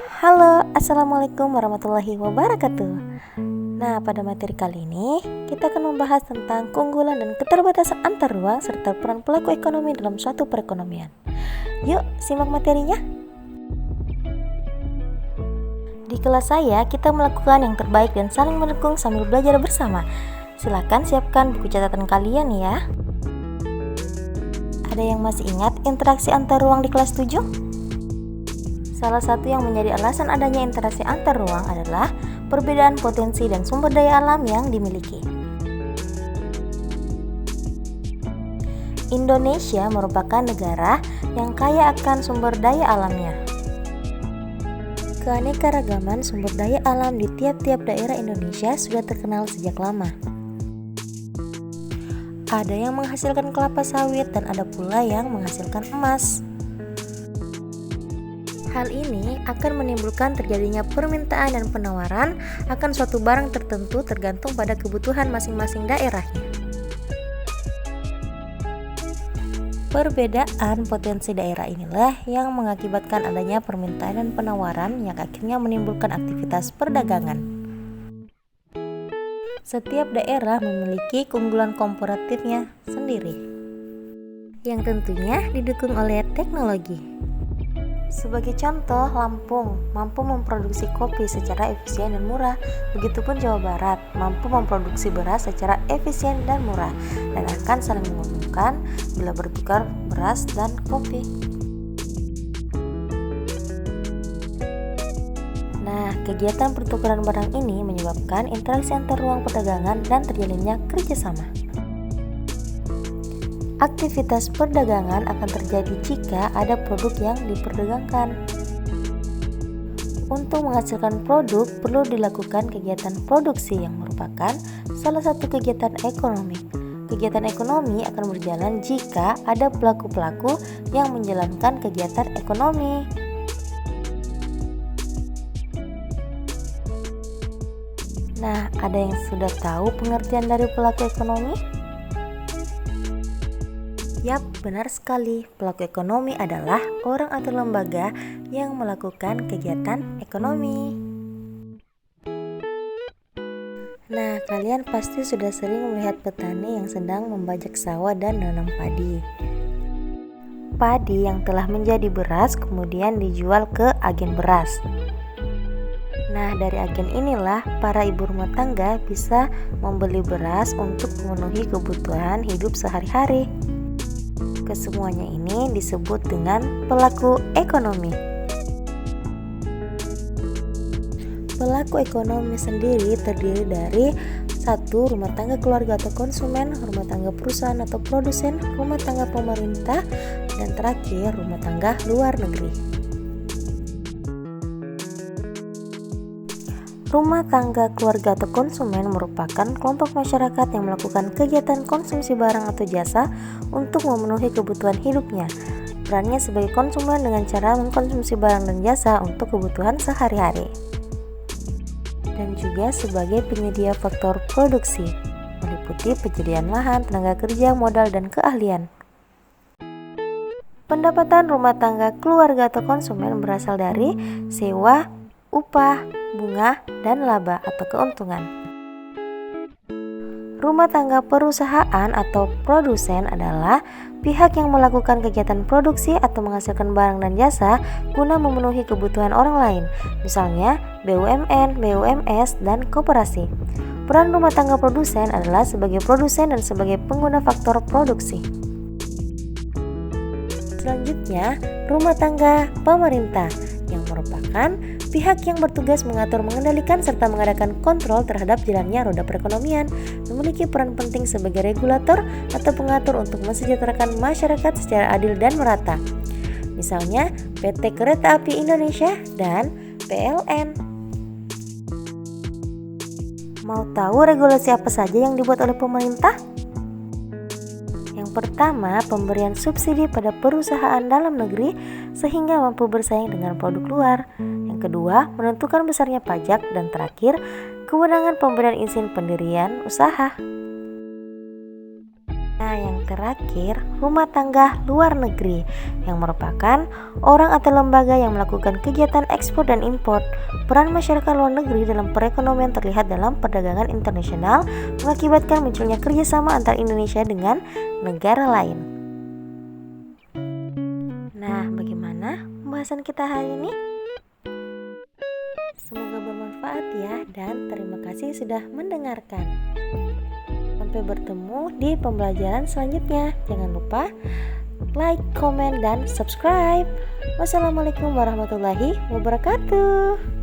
Halo, Assalamualaikum warahmatullahi wabarakatuh. Nah, pada materi kali ini kita akan membahas tentang keunggulan dan keterbatasan antar ruang serta peran pelaku ekonomi dalam suatu perekonomian. Yuk, simak materinya. Di kelas saya, kita melakukan yang terbaik dan saling mendukung sambil belajar bersama. Silakan siapkan buku catatan kalian ya. Ada yang masih ingat interaksi antar ruang di kelas 7? Salah satu yang menjadi alasan adanya interaksi antar ruang adalah perbedaan potensi dan sumber daya alam yang dimiliki. Indonesia merupakan negara yang kaya akan sumber daya alamnya. Keanekaragaman sumber daya alam di tiap-tiap daerah Indonesia sudah terkenal sejak lama. Ada yang menghasilkan kelapa sawit dan ada pula yang menghasilkan emas. Hal ini akan menimbulkan terjadinya permintaan dan penawaran akan suatu barang tertentu tergantung pada kebutuhan masing-masing daerahnya. Perbedaan potensi daerah inilah yang mengakibatkan adanya permintaan dan penawaran yang akhirnya menimbulkan aktivitas perdagangan. Setiap daerah memiliki keunggulan komparatifnya sendiri, yang tentunya didukung oleh teknologi. Sebagai contoh, Lampung mampu memproduksi kopi secara efisien dan murah. Begitupun Jawa Barat mampu memproduksi beras secara efisien dan murah dan akan saling menguntungkan bila bertukar beras dan kopi. Nah, kegiatan pertukaran barang ini menyebabkan interaksi antar ruang perdagangan dan terjalinnya kerjasama. Aktivitas perdagangan akan terjadi jika ada produk yang diperdagangkan. Untuk menghasilkan produk perlu dilakukan kegiatan produksi yang merupakan salah satu kegiatan ekonomi. Kegiatan ekonomi akan berjalan jika ada pelaku-pelaku yang menjalankan kegiatan ekonomi. Nah, ada yang sudah tahu pengertian dari pelaku ekonomi? Yap, benar sekali. Pelaku ekonomi adalah orang atau lembaga yang melakukan kegiatan ekonomi. Nah, kalian pasti sudah sering melihat petani yang sedang membajak sawah dan menanam padi. Padi yang telah menjadi beras kemudian dijual ke agen beras. Nah, dari agen inilah para ibu rumah tangga bisa membeli beras untuk memenuhi kebutuhan hidup sehari-hari. Kesemuanya ini disebut dengan pelaku ekonomi. Pelaku ekonomi sendiri terdiri dari 1. Rumah tangga keluarga atau konsumen, rumah tangga perusahaan atau produsen, rumah tangga pemerintah, dan terakhir rumah tangga luar negeri. Rumah tangga keluarga atau konsumen merupakan kelompok masyarakat yang melakukan kegiatan konsumsi barang atau jasa untuk memenuhi kebutuhan hidupnya. Perannya sebagai konsumen dengan cara mengkonsumsi barang dan jasa untuk kebutuhan sehari-hari. Dan juga sebagai penyedia faktor produksi, meliputi penyediaan lahan, tenaga kerja, modal, dan keahlian. Pendapatan rumah tangga keluarga atau konsumen berasal dari sewa, upah, bunga, dan laba atau keuntungan. Rumah tangga perusahaan atau produsen adalah pihak yang melakukan kegiatan produksi atau menghasilkan barang dan jasa guna memenuhi kebutuhan orang lain, misalnya BUMN, BUMS, dan koperasi. Peran rumah tangga produsen adalah sebagai produsen dan sebagai pengguna faktor produksi. Selanjutnya, rumah tangga pemerintah yang merupakan pihak yang bertugas mengatur, mengendalikan, serta mengadakan kontrol terhadap jalannya roda perekonomian, memiliki peran penting sebagai regulator atau pengatur untuk mensejahterakan masyarakat secara adil dan merata. Misalnya PT Kereta Api Indonesia dan PLN. Mau tahu regulasi apa saja yang dibuat oleh pemerintah? Yang pertama, pemberian subsidi pada perusahaan dalam negeri sehingga mampu bersaing dengan produk luar. Yang kedua, menentukan besarnya pajak. Dan terakhir, kewenangan pemberian izin pendirian usaha. Nah, yang terakhir, rumah tangga luar negeri yang merupakan orang atau lembaga yang melakukan kegiatan ekspor dan impor. Peran masyarakat luar negeri dalam perekonomian terlihat dalam perdagangan internasional, mengakibatkan munculnya kerjasama antar Indonesia dengan negara lain. Nah, bagaimana pembahasan kita hari ini? Semoga bermanfaat ya, dan terima kasih sudah mendengarkan. Sampai bertemu di pembelajaran selanjutnya. Jangan lupa like, comment, dan subscribe. Wassalamualaikum warahmatullahi wabarakatuh.